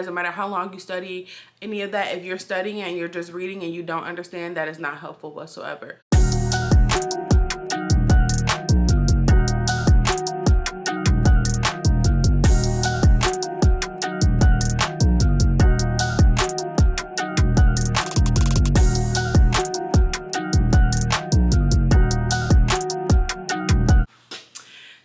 Doesn't matter how long you study, any of that. If you're studying and you're just reading and you don't understand, that is not helpful whatsoever.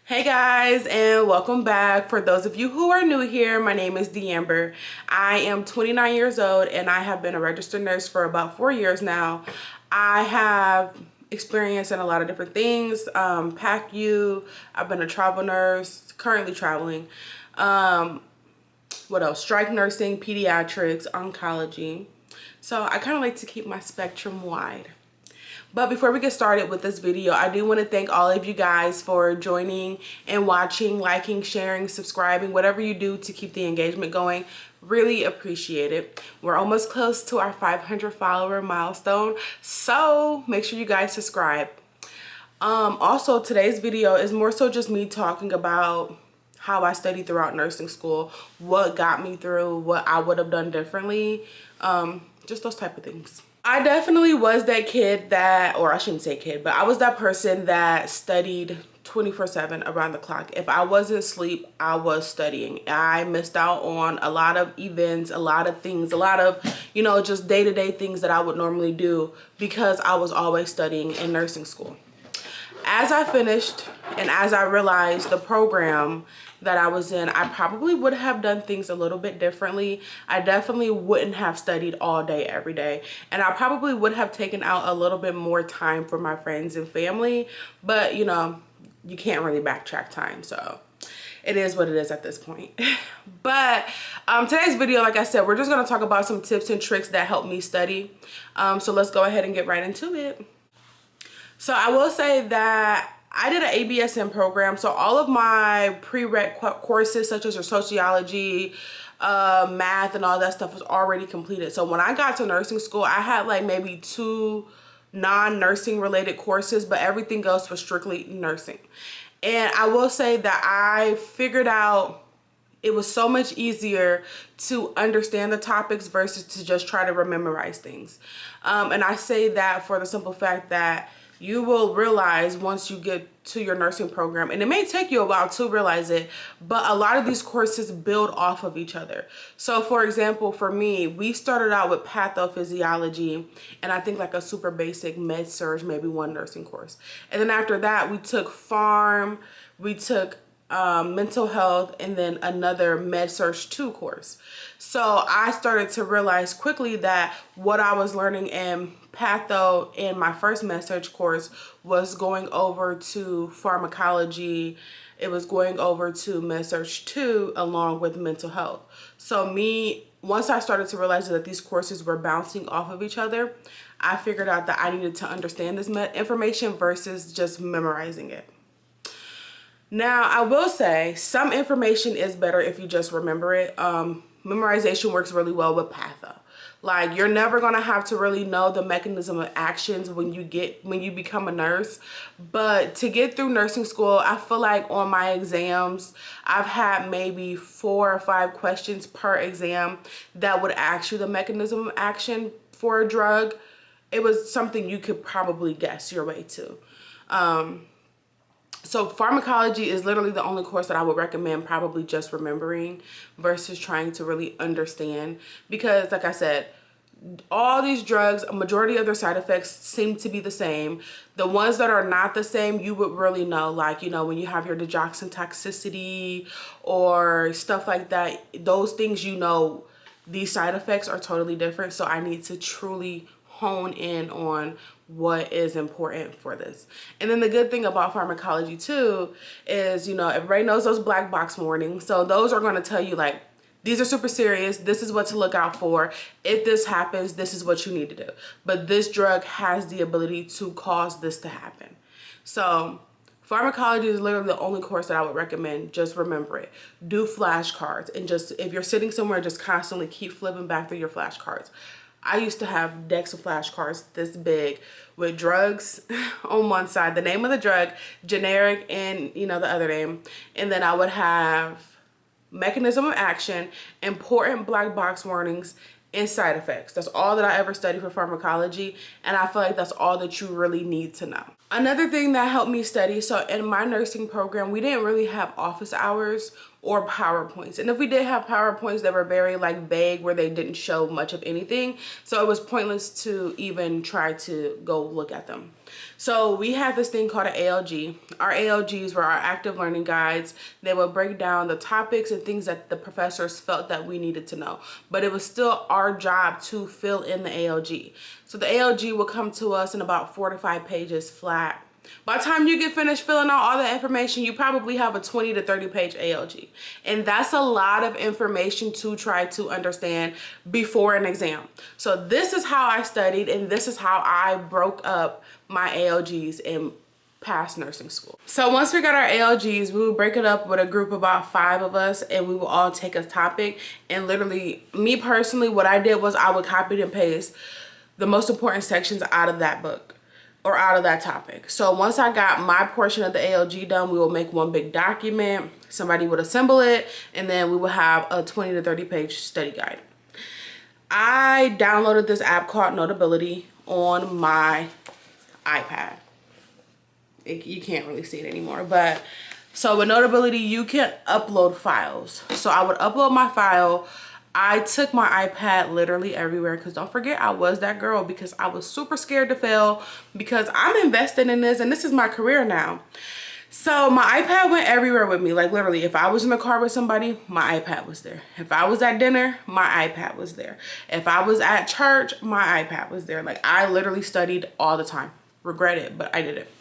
Hey guys, and welcome back. For those of you who are new here, my name is D'Amber. I am 29 years old and I have been a registered nurse for about 4 years now. I have experience in a lot of different things. PACU, I've been a travel nurse, currently traveling. What else? Strike nursing, pediatrics, oncology. So I kind of like to keep my spectrum wide. But before we get started with this video, I do want to thank all of you guys for joining and watching, liking, sharing, subscribing, whatever you do to keep the engagement going. Really appreciate it. We're almost close to our 500 follower milestone, so make sure you guys subscribe. Also, today's video is more so just me talking about how I studied throughout nursing school, what got me through, what I would have done differently, just those type of things. I definitely was that kid that, or I shouldn't say kid, but I was that person that studied 24/7 around the clock. If I wasn't asleep, I was studying. I missed out on a lot of events, a lot of things, a lot of, just day-to-day things that I would normally do because I was always studying in nursing school. As I finished and as I realized the program that I was in, I probably would have done things a little bit differently. I definitely wouldn't have studied all day every day, and I probably would have taken out a little bit more time for my friends and family, but you can't really backtrack time, so it is what it is at this point. But today's video, like I said, we're just going to talk about some tips and tricks that helped me study. So let's go ahead and get right into it. So I will say that I did an ABSN program, so all of my prereq courses such as your sociology, math, and all that stuff was already completed. So when I got to nursing school, I had like maybe 2 non-nursing related courses, but everything else was strictly nursing. And I will say that I figured out it was so much easier to understand the topics versus to just try to memorize things. And I say that for the simple fact that you will realize once you get to your nursing program, and it may take you a while to realize it, but a lot of these courses build off of each other. So for example, for me, we started out with pathophysiology and I think like a super basic med surg, maybe one nursing course. And then after that, we took pharm, we took mental health, and then another med surg 2 course. So I started to realize quickly that what I was learning in patho in my first med surg course was going over to pharmacology. It was going over to med surg 2 along with mental health. So once I started to realize that these courses were bouncing off of each other, I figured out that I needed to understand this information versus just memorizing it. Now, I will say some information is better if you just remember it. Memorization works really well with patho. Like, you're never going to have to really know the mechanism of actions when you become a nurse. But to get through nursing school, I feel like on my exams, I've had maybe 4 or 5 questions per exam that would ask you the mechanism of action for a drug. It was something you could probably guess your way to. So pharmacology is literally the only course that I would recommend probably just remembering versus trying to really understand, because like I said, all these drugs, a majority of their side effects seem to be the same. The ones that are not the same, you would really know, like, when you have your digoxin toxicity or stuff like that, those things, these side effects are totally different. So I need to truly hone in on what is important for this. And then the good thing about pharmacology too is, everybody knows those black box warnings. So those are going to tell you, like, these are super serious. This is what to look out for. If this happens, this is what you need to do. But this drug has the ability to cause this to happen. So pharmacology is literally the only course that I would recommend. Just remember it. Do flashcards, and just, if you're sitting somewhere, just constantly keep flipping back through your flashcards. I used to have decks of flashcards this big with drugs on one side, the name of the drug, generic, and the other name. And then I would have mechanism of action, important black box warnings, and side effects. That's all that I ever studied for pharmacology, and I feel like that's all that you really need to know. Another thing that helped me study, so in my nursing program, we didn't really have office hours or PowerPoints. And if we did have PowerPoints, they were very like vague, where they didn't show much of anything. So it was pointless to even try to go look at them. So we had this thing called an ALG. Our ALGs were our active learning guides. They would break down the topics and things that the professors felt that we needed to know. But it was still our job to fill in the ALG. So the ALG would come to us in about 4 to 5 pages flat. By the time you get finished filling out all the information, you probably have a 20 to 30 page ALG. And that's a lot of information to try to understand before an exam. So this is how I studied, and this is how I broke up my ALGs in past nursing school. So once we got our ALGs, we would break it up with a group of about 5 of us, and we would all take a topic. And literally, me personally, what I did was I would copy and paste the most important sections out of that book or out of that topic. So once I got my portion of the ALG done, we will make one big document. Somebody would assemble it, and then we would have a 20 to 30 page study guide. I downloaded this app called Notability on my iPad. You can't really see it anymore, but so with Notability, you can upload files. So I would upload my file. I took my iPad literally everywhere, because don't forget, I was that girl, because I was super scared to fail, because I'm invested in this and this is my career now. So my iPad went everywhere with me. Like literally, if I was in the car with somebody, my iPad was there. If I was at dinner, my iPad was there. If I was at church, my iPad was there. Like I literally studied all the time. Regret it, but I did it.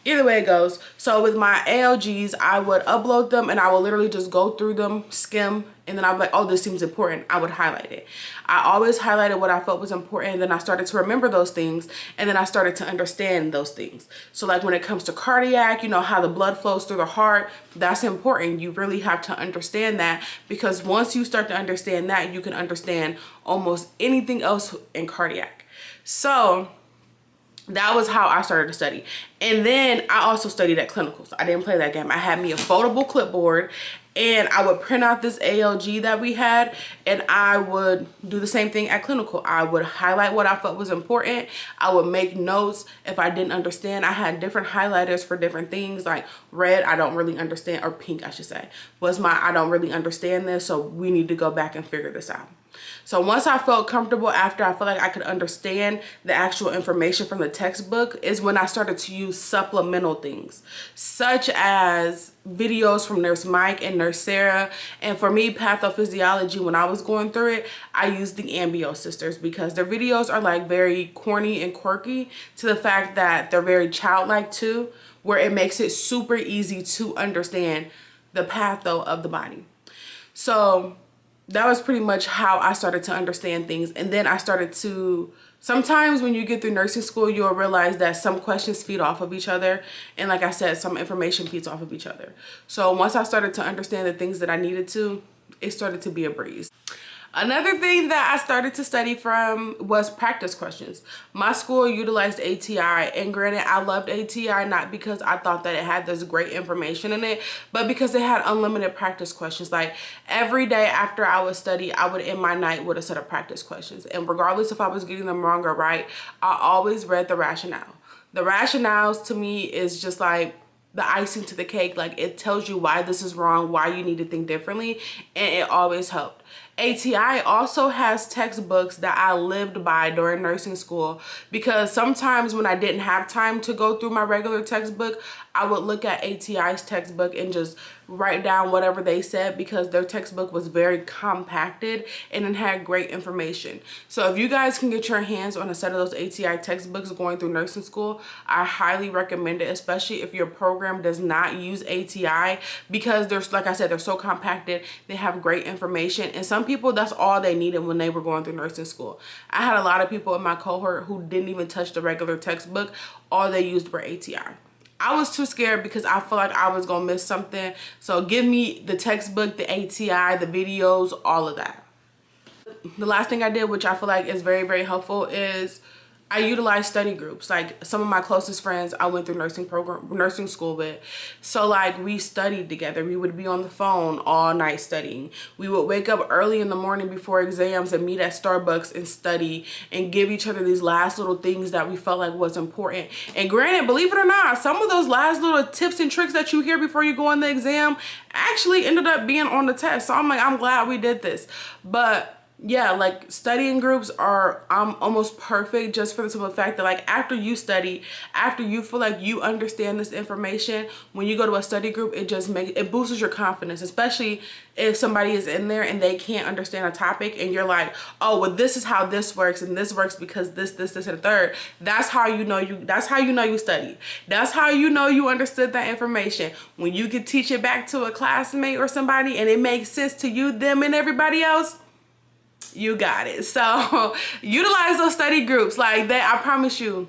Either way it goes. So with my ALGs, I would upload them, and I would literally just go through them, skim, and then I'd be like, oh, this seems important. I would highlight it. I always highlighted what I felt was important, and then I started to remember those things, and then I started to understand those things. So like when it comes to cardiac, you know, how the blood flows through the heart, that's important. You really have to understand that, because once you start to understand that, you can understand almost anything else in cardiac. So that was how I started to study. And then I also studied at clinicals. I didn't play that game. I had me a foldable clipboard, and I would print out this ALG that we had, and I would do the same thing at clinical. I would highlight what I felt was important. I would make notes if I didn't understand. I had different highlighters for different things, like red, I don't really understand, or pink, I should say, was my I don't really understand this, so we need to go back and figure this out. So once I felt comfortable, after I felt like I could understand the actual information from the textbook, is when I started to use supplemental things, such as videos from Nurse Mike and Nurse Sarah. And for me, pathophysiology, when I was going through it, I used the Ambio sisters, because their videos are like very corny and quirky, to the fact that they're very childlike too, where it makes it super easy to understand the patho of the body. So that was pretty much how I started to understand things. And then I started to, sometimes when you get through nursing school, you'll realize that some questions feed off of each other. And like I said, some information feeds off of each other. So once I started to understand the things that I needed to, it started to be a breeze. Another thing that I started to study from was practice questions. My school utilized ATI, and granted, I loved ATI not because I thought that it had this great information in it, but because it had unlimited practice questions. Like every day after I would study, I would end my night with a set of practice questions. And regardless if I was getting them wrong or right, I always read the rationale. The rationales to me is just like the icing to the cake. Like it tells you why this is wrong, why you need to think differently, and it always helped. ATI also has textbooks that I lived by during nursing school, because sometimes when I didn't have time to go through my regular textbook, I would look at ATI's textbook and just write down whatever they said, because their textbook was very compacted and it had great information. So if you guys can get your hands on a set of those ATI textbooks going through nursing school, I highly recommend it, especially if your program does not use ATI, because there's, like I said, they're so compacted, they have great information, and some people, that's all they needed when they were going through nursing school. I had a lot of people in my cohort who didn't even touch the regular textbook. All they used were ATI. I was too scared because I feel like I was gonna miss something. So give me the textbook, the ATI, the videos, all of that. The last thing I did, which I feel like is very, very helpful, is I utilize study groups. Like some of my closest friends I went through nursing school with. So like we studied together. We would be on the phone all night studying. We would wake up early in the morning before exams and meet at Starbucks and study and give each other these last little things that we felt like was important. And granted, believe it or not, some of those last little tips and tricks that you hear before you go on the exam actually ended up being on the test. So I'm like, I'm glad we did this. But yeah, like studying groups are almost perfect, just for the simple fact that like after you study, after you feel like you understand this information, when you go to a study group, it boosts your confidence, especially if somebody is in there and they can't understand a topic and you're like, oh well, this is how this works and this works because this and the third. That's how you know you studied. That's how you know you understood that information. When you can teach it back to a classmate or somebody and it makes sense to you, them, and everybody else, you got it. So utilize those study groups like that. I promise you,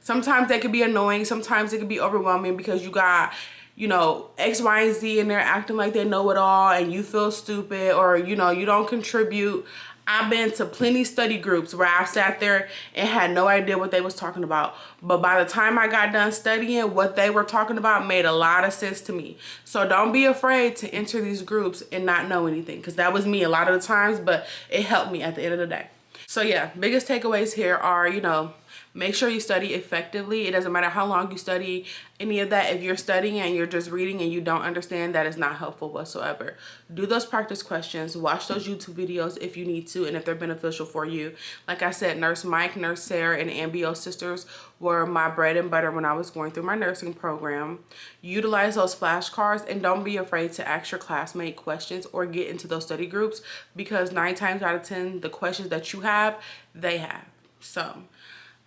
sometimes they could be annoying. Sometimes it could be overwhelming because you got, you know, X, Y, and Z and they're acting like they know it all and you feel stupid, or, you know, you don't contribute. I've been to plenty study groups where I've sat there and had no idea what they was talking about. But by the time I got done studying, what they were talking about made a lot of sense to me. So don't be afraid to enter these groups and not know anything, because that was me a lot of the times, but it helped me at the end of the day. So yeah, biggest takeaways here are, you know, make sure you study effectively. It doesn't matter how long you study, any of that. If you're studying and you're just reading and you don't understand, that is not helpful whatsoever. Do those practice questions. Watch those YouTube videos if you need to and if they're beneficial for you. Like I said, Nurse Mike, Nurse Sarah, and Ambio Sisters were my bread and butter when I was going through my nursing program. Utilize those flashcards and don't be afraid to ask your classmate questions or get into those study groups, because 9 times out of 10, the questions that you have, they have. So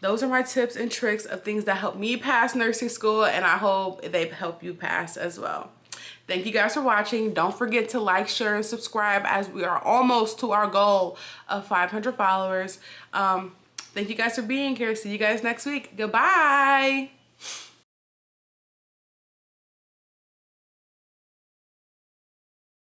those are my tips and tricks of things that helped me pass nursing school, and I hope they help you pass as well. Thank you guys for watching. Don't forget to like, share, and subscribe, as we are almost to our goal of 500 followers. Thank you guys for being here. See you guys next week. Goodbye.